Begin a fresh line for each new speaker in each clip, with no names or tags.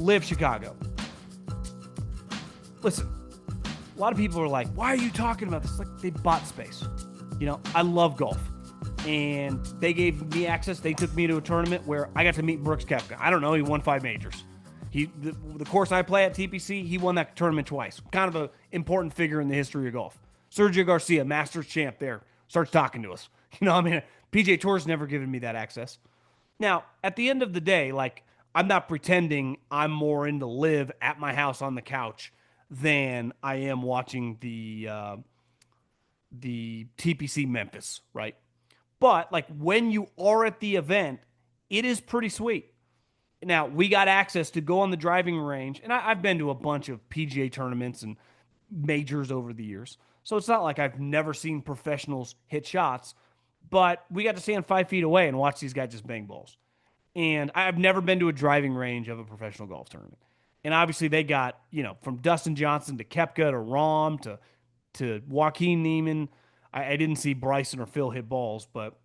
LIV Chicago. Listen, a lot of people are like, why are you talking about this? Like, they bought space. You know, I love golf. And they gave me access. They took me to a tournament where I got to meet Brooks Koepka. I don't know, he won 5 majors. The course I play at TPC, he won that tournament twice. Kind of an important figure in the history of golf. Sergio Garcia, Masters champ there, starts talking to us. You know, I mean, PGA Tour's never given me that access. Now, at the end of the day, like, I'm not pretending I'm more into LIV at my house on the couch than I am watching the TPC Memphis, right? But like when you are at the event, it is pretty sweet. Now, we got access to go on the driving range, and I've been to a bunch of PGA tournaments and majors over the years. So it's not like I've never seen professionals hit shots, but we got to stand 5 feet away and watch these guys just bang balls. And I've never been to a driving range of a professional golf tournament. And obviously they got, you know, from Dustin Johnson to Koepka to Rahm to Joaquin Neiman. I didn't see Bryson or Phil hit balls, but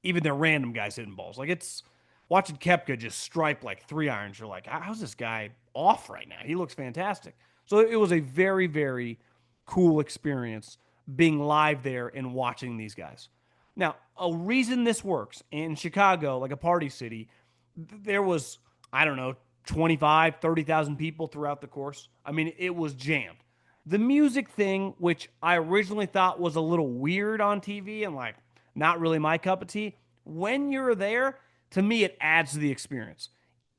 even their random guys hitting balls. Like, it's watching Koepka just stripe like 3 irons. You're like, how's this guy off right now? He looks fantastic. So it was a very, very cool experience being live there and watching these guys. Now, a reason this works in Chicago, like a party city, there was, I don't know, 25, 30,000 people throughout the course. I mean, it was jammed. The music thing, which I originally thought was a little weird on TV and like not really my cup of tea, when you're there, to me, it adds to the experience.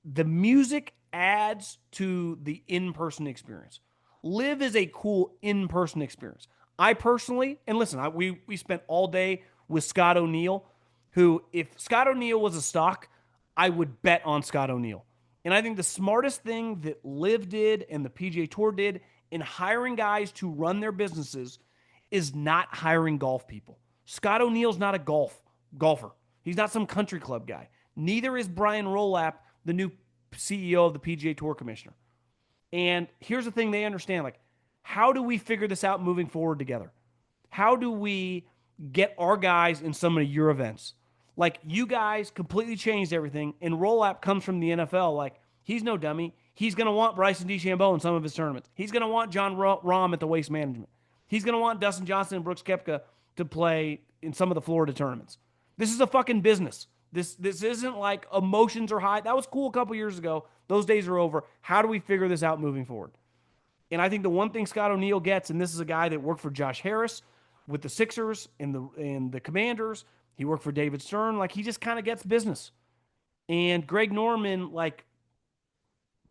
The music adds to the in-person experience. LIV is a cool in-person experience. I personally, and listen, we spent all day with Scott O'Neil, who, if Scott O'Neil was a stock, I would bet on Scott O'Neil. And I think the smartest thing that LIV did and the PGA Tour did in hiring guys to run their businesses is not hiring golf people. Scott O'Neil's not a golfer. He's not some country club guy. Neither is Brian Rolap, the new CEO of the PGA Tour Commissioner. And here's the thing they understand, like, how do we figure this out moving forward together? How do we get our guys in some of your events? Like, you guys completely changed everything, and Rolap comes from the NFL. Like, he's no dummy. He's going to want Bryson DeChambeau in some of his tournaments. He's going to want Jon Rahm at the Waste Management. He's going to want Dustin Johnson and Brooks Koepka to play in some of the Florida tournaments. This is a fucking business. This isn't like emotions are high. That was cool a couple years ago. Those days are over. How do we figure this out moving forward? And I think the one thing Scott O'Neil gets, and this is a guy that worked for Josh Harris with the Sixers and the Commanders. He worked for David Stern. Like, he just kind of gets business. And Greg Norman, like,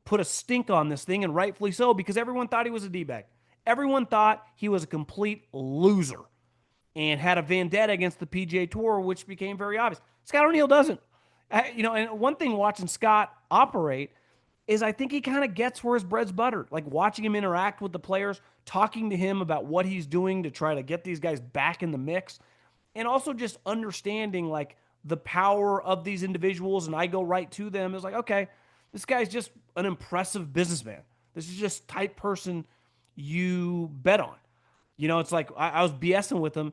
put a stink on this thing, and rightfully so, because everyone thought he was a D-bag. Everyone thought he was a complete loser and had a vendetta against the PGA Tour, which became very obvious. Scott O'Neil doesn't. And one thing watching Scott operate is I think he kind of gets where his bread's buttered. Like, watching him interact with the players, talking to him about what he's doing to try to get these guys back in the mix, and also just understanding, like, the power of these individuals, and I go right to them. It's like, okay, this guy's just an impressive businessman. This is just type person you bet on. You know, it's like I was BSing with him,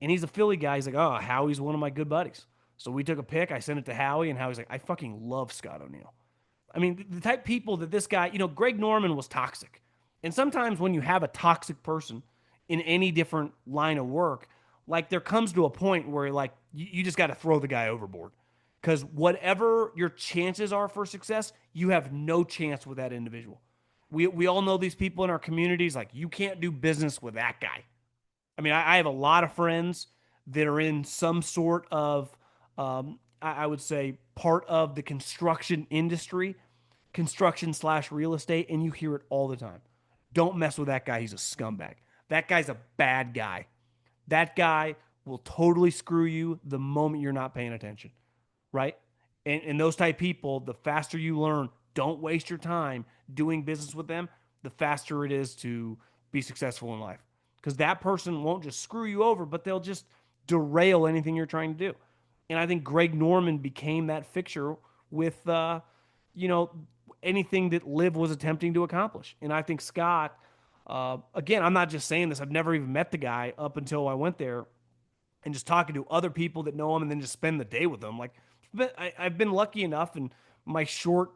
and he's a Philly guy. He's like, oh, Howie's one of my good buddies. So we took a pic. I sent it to Howie, and Howie's like, I fucking love Scott O'Neil. I mean, the type of people that this guy, you know, Greg Norman was toxic. And sometimes when you have a toxic person in any different line of work, like, there comes to a point where, like, you just got to throw the guy overboard. Because whatever your chances are for success, you have no chance with that individual. We all know these people in our communities. Like, you can't do business with that guy. I mean, I have a lot of friends that are in some sort of, I would say, part of the construction industry, construction/real estate, and you hear it all the time. Don't mess with that guy. He's a scumbag. That guy's a bad guy. That guy will totally screw you the moment you're not paying attention, right? And those type people, the faster you learn, don't waste your time doing business with them, the faster it is to be successful in life. Because that person won't just screw you over, but they'll just derail anything you're trying to do. And I think Greg Norman became that fixture with, anything that LIV was attempting to accomplish. And I think Scott, again, I'm not just saying this. I've never even met the guy up until I went there, and just talking to other people that know him and then just spend the day with them. Like, I've been lucky enough in my short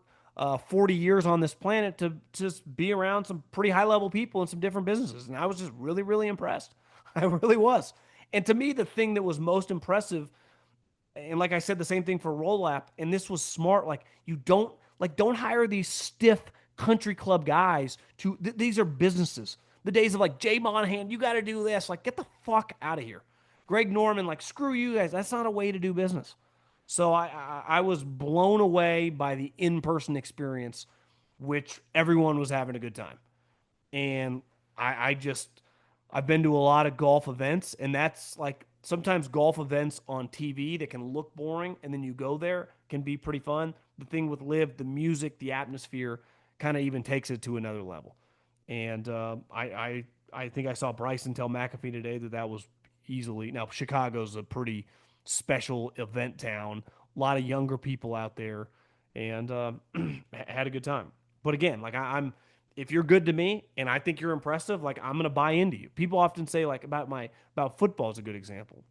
40 years on this planet to just be around some pretty high level people in some different businesses. And I was just really, really impressed. I really was. And to me, the thing that was most impressive, and like I said, the same thing for roll app, and this was smart. Like you don't hire these stiff country club guys to these are businesses. The days of like Jay Monahan, you got to do this. Like get the fuck out of here. Greg Norman, like screw you guys. That's not a way to do business. So I was blown away by the in person experience, which everyone was having a good time. And I just I've been to a lot of golf events, and that's like sometimes golf events on TV that can look boring, and then you go there can be pretty fun. The thing with Live, the music, the atmosphere, kind of even takes it to another level. And I think I saw Bryson tell McAfee today that that was easily now Chicago's a pretty special event town, a lot of younger people out there, and had a good time. But again, like I'm if you're good to me and I think you're impressive, like I'm gonna buy into you. People often say like about football is a good example.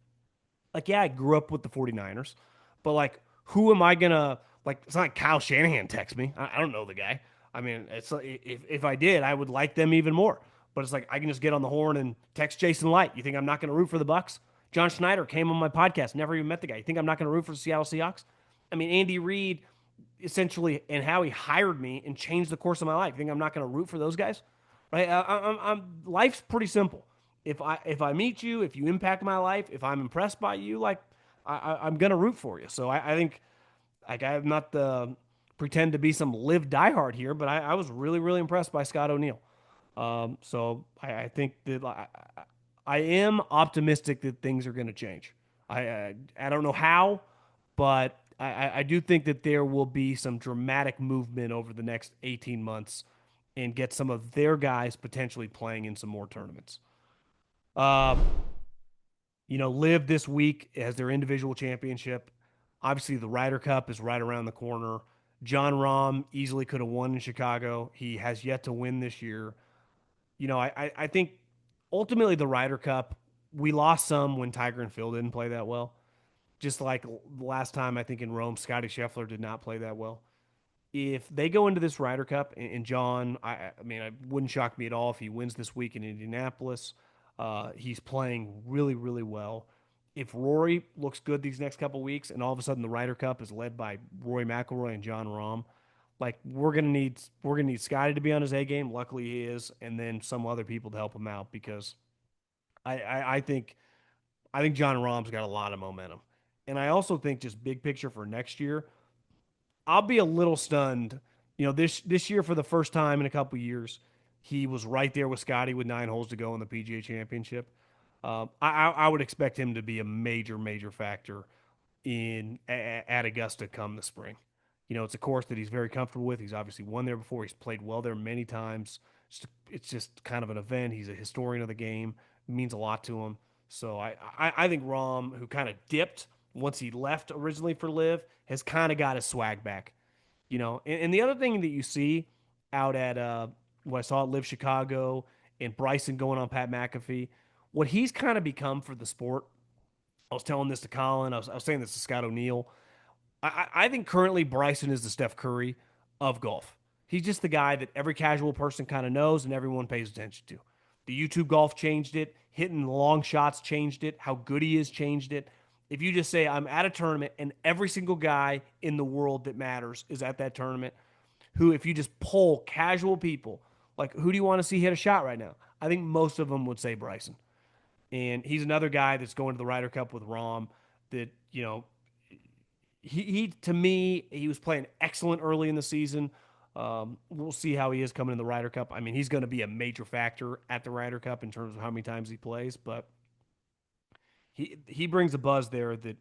Like, yeah, I grew up with the 49ers, but like who am I gonna like it's not like Kyle Shanahan text me. I don't know the guy. I mean, it's like, if I did, I would like them even more. But it's like I can just get on the horn and text Jason Light. You think I'm not gonna root for the Bucks? John Schneider came on my podcast, never even met the guy. You think I'm not gonna root for the Seattle Seahawks? I mean, Andy Reid essentially and how he hired me and changed the course of my life. You think I'm not going to root for those guys? Right? Life's pretty simple. If I meet you, if you impact my life, if I'm impressed by you, like I'm going to root for you. So I think like I'm not the pretend to be some live diehard here, but I was really really impressed by Scott O'Neil. So I think that I am optimistic that things are going to change. I don't know how, but I do think that there will be some dramatic movement over the next 18 months and get some of their guys potentially playing in some more tournaments. Um, Live this week as their individual championship. Obviously, the Ryder Cup is right around the corner. Jon Rahm easily could have won in Chicago. He has yet to win this year. I think ultimately the Ryder Cup, we lost some when Tiger and Phil didn't play that well. Just like last time, I think in Rome, Scotty Scheffler did not play that well. If they go into this Ryder Cup and John, I mean, it wouldn't shock me at all if he wins this week in Indianapolis. He's playing really, really well. If Rory looks good these next couple weeks, and all of a sudden the Ryder Cup is led by Rory McIlroy and Jon Rahm, like we're gonna need Scotty to be on his A game. Luckily he is, and then some other people to help him out because I think Jon Rahm's got a lot of momentum. And I also think just big picture for next year, I'll be a little stunned. This year for the first time in a couple years, he was right there with Scotty with 9 holes to go in the PGA Championship. I would expect him to be a major major factor at Augusta come the spring. It's a course that he's very comfortable with. He's obviously won there before. He's played well there many times. It's just kind of an event. He's a historian of the game. It means a lot to him. So I think Rahm, who kind of dipped once he left originally for Live, has kind of got his swag back. And the other thing that you see out at what I saw at Live Chicago and Bryson going on Pat McAfee, what he's kind of become for the sport. I was telling this to Colin. I was saying this to Scott O'Neil. I think currently Bryson is the Steph Curry of golf. He's just the guy that every casual person kind of knows and everyone pays attention to. The YouTube golf changed it. Hitting the long shots changed it. How good he is changed it. If you just say, I'm at a tournament and every single guy in the world that matters is at that tournament, who, if you just poll casual people, like, who do you want to see hit a shot right now? I think most of them would say Bryson. And he's another guy that's going to the Ryder Cup with Rahm that, he to me, he was playing excellent early in the season. We'll see how he is coming in the Ryder Cup. I mean, he's going to be a major factor at the Ryder Cup in terms of how many times he plays, but he brings a buzz there that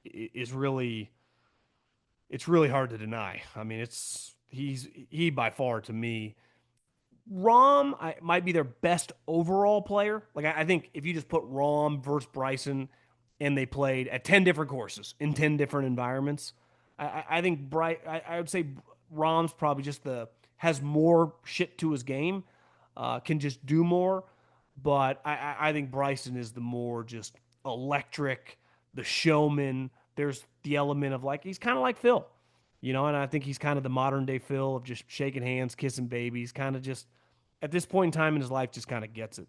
is really it's really hard to deny. I mean, he by far to me might be their best overall player. Like I think if you just put Rahm versus Bryson and they played at 10 different courses in 10 different environments, I think I would say Rahm's probably just the has more shit to his game, can just do more. But I think Bryson is the more just electric, the showman. There's the element of like he's kind of like Phil. And I think he's kind of the modern day Phil of just shaking hands, kissing babies, kind of just at this point in time in his life, just kind of gets it.